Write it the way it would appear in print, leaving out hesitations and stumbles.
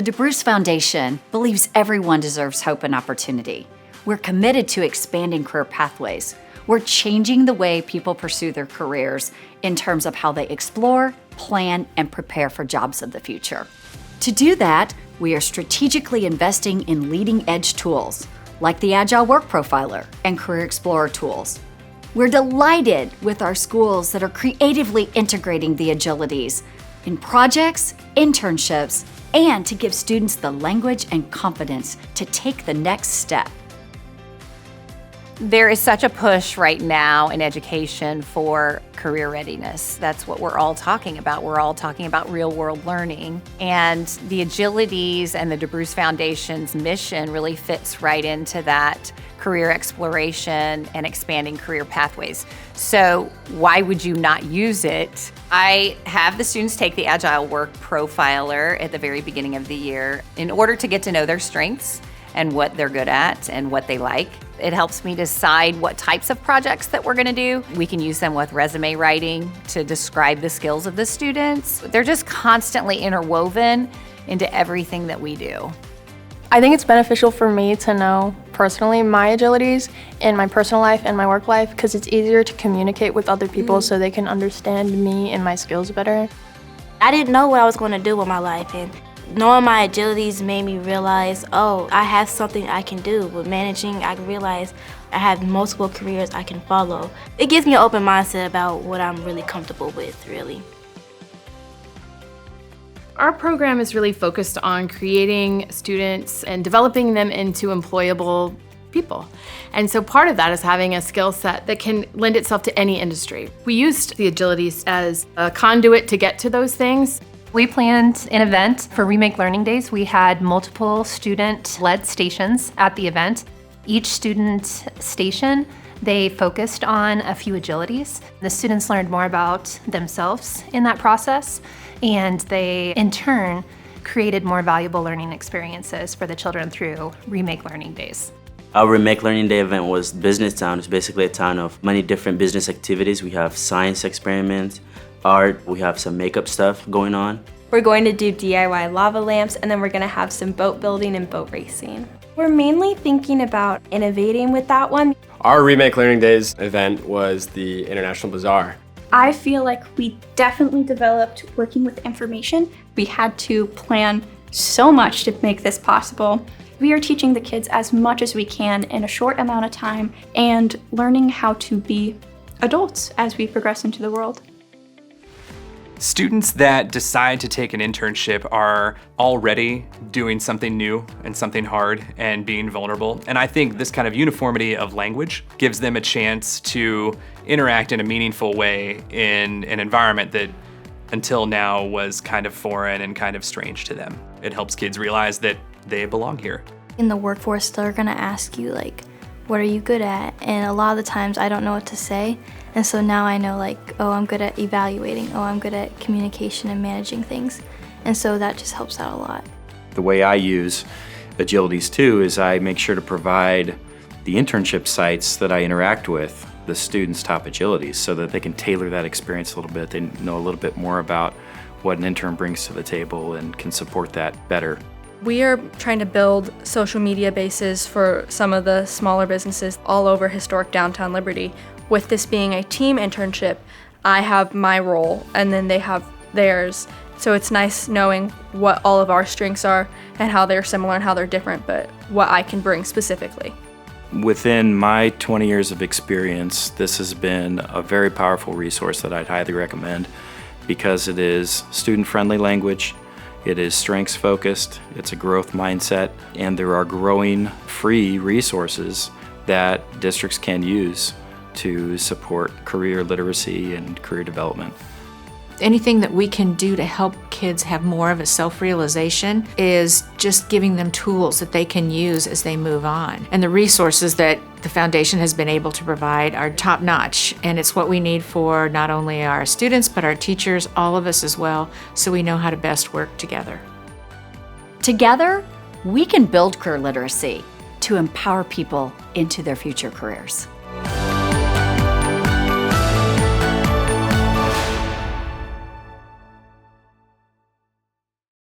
The DeBruce Foundation believes everyone deserves hope and opportunity. We're committed to expanding career pathways. We're changing the way people pursue their careers in terms of how they explore, plan, and prepare for jobs of the future. To do that, we are strategically investing in leading-edge tools, like the Agile Work Profiler and Career Explorer tools. We're delighted with our schools that are creatively integrating the Agilities in projects, internships, and to give students the language and confidence to take the next step. There is such a push right now in education for career readiness. That's what we're all talking about. We're all talking about real-world learning. And the Agilities and the DeBruce Foundation's mission really fits right into that career exploration and expanding career pathways. So why would you not use it? I have the students take the Agile Work Profiler at the very beginning of the year in order to get to know their strengths and what they're good at and what they like. It helps me decide what types of projects that we're gonna do. We can use them with resume writing to describe the skills of the students. They're just constantly interwoven into everything that we do. I think it's beneficial for me to know personally my agilities in my personal life and my work life because it's easier to communicate with other people so they can understand me and my skills better. I didn't know what I was going to do with my life, and knowing my agilities made me realize, oh, I have something I can do. With managing, I realize I have multiple careers I can follow. It gives me an open mindset about what I'm really comfortable with, really. Our program is really focused on creating students and developing them into employable people. And so part of that is having a skill set that can lend itself to any industry. We used the Agilities as a conduit to get to those things. We planned an event for Remake Learning Days. We had multiple student-led stations at the event. Each student station, they focused on a few agilities. The students learned more about themselves in that process, and they, in turn, created more valuable learning experiences for the children through Remake Learning Days. Our Remake Learning Day event was Business Town. It's basically a town of many different business activities. We have science experiments, art, we have some makeup stuff going on. We're going to do DIY lava lamps, and then we're going to have some boat building and boat racing. We're mainly thinking about innovating with that one. Our Remake Learning Days event was the International Bazaar. I feel like we definitely developed working with information. We had to plan so much to make this possible. We are teaching the kids as much as we can in a short amount of time and learning how to be adults as we progress into the world. Students that decide to take an internship are already doing something new and something hard and being vulnerable. And I think this kind of uniformity of language gives them a chance to interact in a meaningful way in an environment that until now was kind of foreign and kind of strange to them. It helps kids realize that they belong here. In the workforce, they're gonna ask you like, what are you good at? And a lot of the times I don't know what to say. And so now I know like, oh, I'm good at evaluating. Oh, I'm good at communication and managing things. And so that just helps out a lot. The way I use Agilities too is I make sure to provide the internship sites that I interact with the students' top agilities so that they can tailor that experience a little bit. They know a little bit more about what an intern brings to the table and can support that better. We are trying to build social media bases for some of the smaller businesses all over historic downtown Liberty. With this being a team internship, I have my role and then they have theirs. So it's nice knowing what all of our strengths are and how they're similar and how they're different, but what I can bring specifically. Within my 20 years of experience, this has been a very powerful resource that I'd highly recommend because it is student-friendly language, it is strengths-focused, it's a growth mindset, and there are growing free resources that districts can use to support career literacy and career development. Anything that we can do to help kids have more of a self-realization is just giving them tools that they can use as they move on. And the resources that the foundation has been able to provide are top-notch, and it's what we need for not only our students, but our teachers, all of us as well, so we know how to best work together. Together, we can build career literacy to empower people into their future careers.